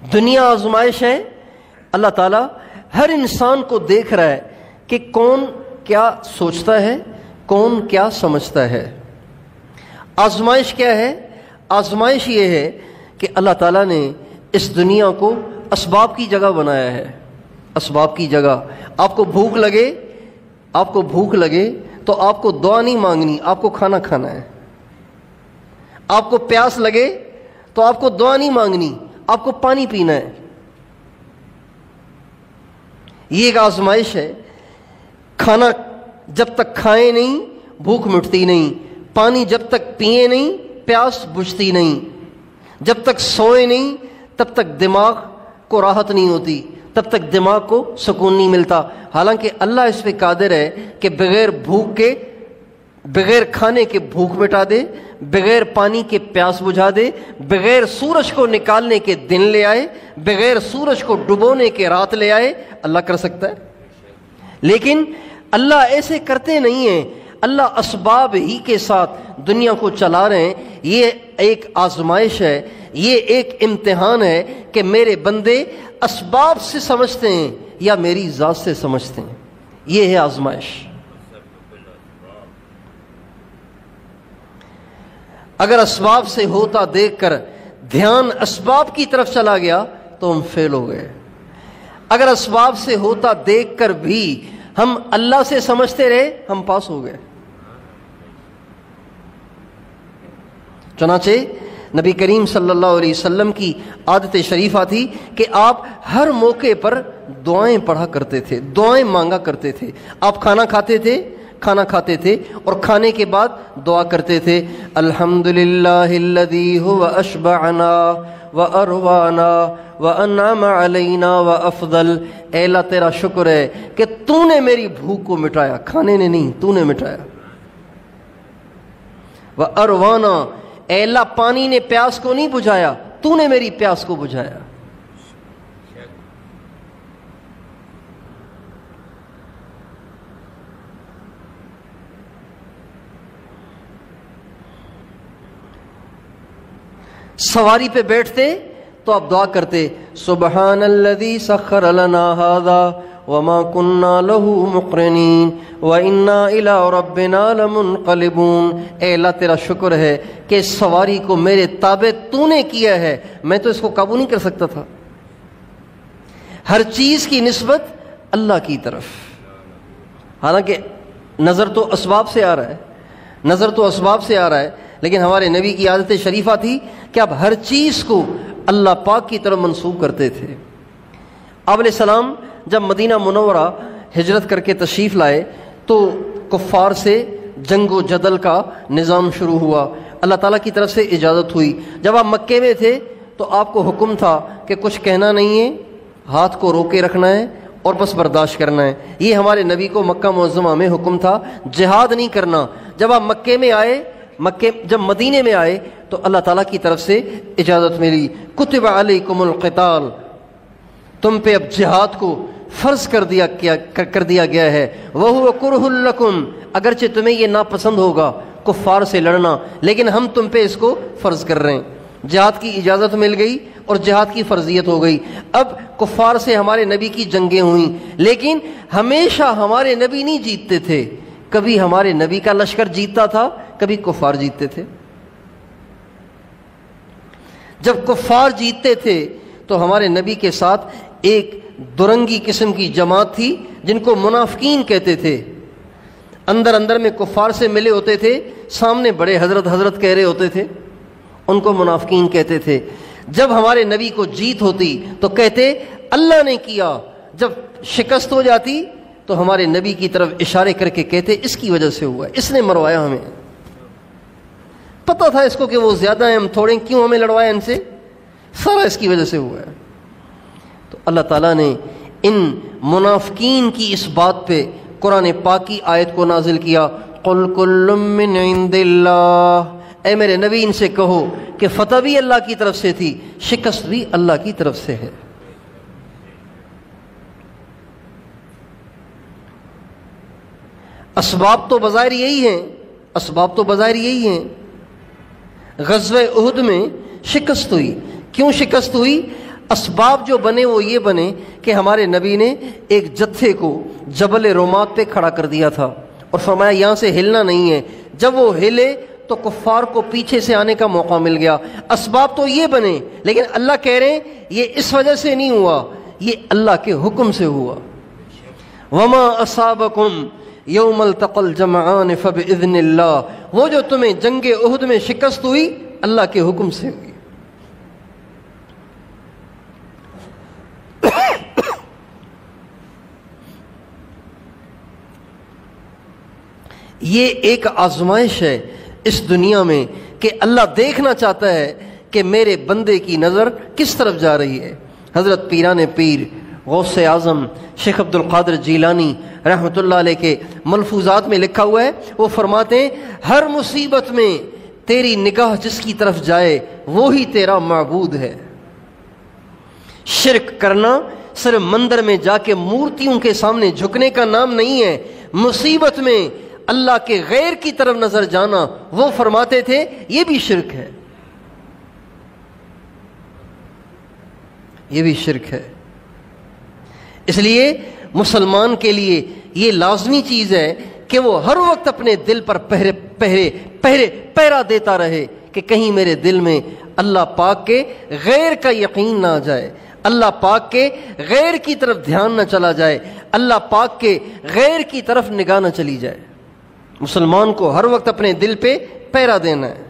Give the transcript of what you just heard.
دنیا آزمائش ہے. اللہ تعالیٰ ہر انسان کو دیکھ رہا ہے کہ کون کیا سوچتا ہے, کون کیا سمجھتا ہے. آزمائش کیا ہے؟ آزمائش یہ ہے کہ اللہ تعالیٰ نے اس دنیا کو اسباب کی جگہ بنایا ہے. اسباب کی جگہ. آپ کو بھوک لگے تو آپ کو دعا نہیں مانگنی, آپ کو کھانا کھانا ہے. آپ کو پیاس لگے تو آپ کو دعا نہیں مانگنی, آپ کو پانی پینا ہے. یہ ایک آزمائش ہے. کھانا جب تک کھائیں نہیں بھوک مٹتی نہیں, پانی جب تک پیئے نہیں پیاس بجھتی نہیں, جب تک سوئے نہیں تب تک دماغ کو راحت نہیں ہوتی, تب تک دماغ کو سکون نہیں ملتا. حالانکہ اللہ اس پہ قادر ہے کہ بغیر کھانے کے بھوک مٹا دے, بغیر پانی کے پیاس بجھا دے, بغیر سورج کو نکالنے کے دن لے آئے, بغیر سورج کو ڈبونے کے رات لے آئے. اللہ کر سکتا ہے. لیکن اللہ ایسے کرتے نہیں ہیں. اللہ اسباب ہی کے ساتھ دنیا کو چلا رہے ہیں. یہ ایک آزمائش ہے, یہ ایک امتحان ہے کہ میرے بندے اسباب سے سمجھتے ہیں یا میری ذات سے سمجھتے ہیں. یہ ہے آزمائش. اگر اسباب سے ہوتا دیکھ کر دھیان اسباب کی طرف چلا گیا تو ہم فیل ہو گئے. اگر اسباب سے ہوتا دیکھ کر بھی ہم اللہ سے سمجھتے رہے ہم پاس ہو گئے. چنانچہ نبی کریم صلی اللہ علیہ وسلم کی عادت شریفہ تھی کہ آپ ہر موقع پر دعائیں پڑھا کرتے تھے, دعائیں مانگا کرتے تھے. آپ کھانا کھاتے تھے اور کھانے کے بعد دعا کرتے تھے, الحمدللہ الذی هو اشبعنا واروانا وانعم علینا وافضل. اے اللہ تیرا شکر ہے کہ تو نے میری بھوک کو مٹایا, کھانے نے نہیں, تو نے مٹایا. واروانا, اے اللہ پانی نے پیاس کو نہیں بجھایا, تو نے میری پیاس کو بجھایا. سواری پہ بیٹھتے تو آپ دعا کرتے, سبحان الذی سخر لنا ھذا وما كنا له مقرنین وانا الى ربنا لمنقلبون. اے اللہ تیرا شکر ہے کہ اس سواری کو میرے تابع تو نے کیا ہے, میں تو اس کو قابو نہیں کر سکتا تھا. ہر چیز کی نسبت اللہ کی طرف. حالانکہ نظر تو اسباب سے آ رہا ہے, لیکن ہمارے نبی کی عادت شریفہ تھی کہ آپ ہر چیز کو اللہ پاک کی طرف منسوب کرتے تھے. آپ علیہ السلام جب مدینہ منورہ ہجرت کر کے تشریف لائے تو کفار سے جنگ و جدل کا نظام شروع ہوا. اللہ تعالیٰ کی طرف سے اجازت ہوئی. جب آپ مکے میں تھے تو آپ کو حکم تھا کہ کچھ کہنا نہیں ہے, ہاتھ کو روکے رکھنا ہے اور بس برداشت کرنا ہے. یہ ہمارے نبی کو مکہ معظمہ میں حکم تھا, جہاد نہیں کرنا. جب آپ جب مدینے میں آئے تو اللہ تعالیٰ کی طرف سے اجازت ملی, کتب علیکم القتال, تم پہ اب جہاد کو فرض کر دیا گیا ہے. وَهُوَ كُرْهٌ لَكُمْ, اگرچہ تمہیں یہ ناپسند ہوگا کفار سے لڑنا, لیکن ہم تم پہ اس کو فرض کر رہے ہیں. جہاد کی اجازت مل گئی اور جہاد کی فرضیت ہو گئی. اب کفار سے ہمارے نبی کی جنگیں ہوئیں, لیکن ہمیشہ ہمارے نبی نہیں جیتتے تھے. کبھی ہمارے نبی کا لشکر جیتتا تھا, کبھی کفار جیتتے تھے. جب کفار جیتتے تھے تو ہمارے نبی کے ساتھ ایک درنگی قسم کی جماعت تھی جن کو منافقین کہتے تھے. اندر میں کفار سے ملے ہوتے تھے, سامنے بڑے حضرت کہہ رہے ہوتے تھے, ان کو منافقین کہتے تھے. جب ہمارے نبی کو جیت ہوتی تو کہتے اللہ نے کیا. جب شکست ہو جاتی تو ہمارے نبی کی طرف اشارے کر کے کہتے اس کی وجہ سے ہوا ہے, اس نے مروایا ہمیں. پتہ تھا اس کو کہ وہ زیادہ ہیں, ہم تھوڑے, کیوں ہمیں لڑوایا ان سے, سارا اس کی وجہ سے ہوا ہے. تو اللہ تعالیٰ نے ان منافقین کی اس بات پہ قرآن پاک کی آیت کو نازل کیا, قل کل من عند اللہ. اے میرے نبی ان سے کہو کہ فتح بھی اللہ کی طرف سے تھی, شکست بھی اللہ کی طرف سے ہے. اسباب تو بظاہر یہی ہیں. غزوہ احد میں شکست ہوئی. کیوں شکست ہوئی؟ اسباب جو بنے وہ یہ بنے کہ ہمارے نبی نے ایک جتھے کو جبل رومات پہ کھڑا کر دیا تھا اور فرمایا یہاں سے ہلنا نہیں ہے. جب وہ ہلے تو کفار کو پیچھے سے آنے کا موقع مل گیا. اسباب تو یہ بنے، لیکن اللہ کہہ رہے ہیں یہ اس وجہ سے نہیں ہوا، یہ اللہ کے حکم سے ہوا. وما اصابکم یوم التقى الجمعان فباذن اللہ، وہ جو تمہیں جنگ احد میں شکست ہوئی اللہ کے حکم سے ہوئی. یہ ایک آزمائش ہے اس دنیا میں کہ اللہ دیکھنا چاہتا ہے کہ میرے بندے کی نظر کس طرف جا رہی ہے. حضرت پیران پیر غوث اعظم شیخ عبد القادر جیلانی رحمۃ اللہ علیہ کے ملفوظات میں لکھا ہوا ہے، وہ فرماتے ہیں ہر مصیبت میں تیری نگاہ جس کی طرف جائے وہی تیرا معبود ہے. شرک کرنا صرف مندر میں جا کے مورتیوں کے سامنے جھکنے کا نام نہیں ہے. مصیبت میں اللہ کے غیر کی طرف نظر جانا، وہ فرماتے تھے یہ بھی شرک ہے، یہ بھی شرک ہے. اس لیے مسلمان کے لیے یہ لازمی چیز ہے کہ وہ ہر وقت اپنے دل پر پہرا دیتا رہے کہ کہیں میرے دل میں اللہ پاک کے غیر کا یقین نہ آ جائے، اللہ پاک کے غیر کی طرف دھیان نہ چلا جائے، اللہ پاک کے غیر کی طرف نگاہ نہ چلی جائے. مسلمان کو ہر وقت اپنے دل پہ پہرا دینا ہے.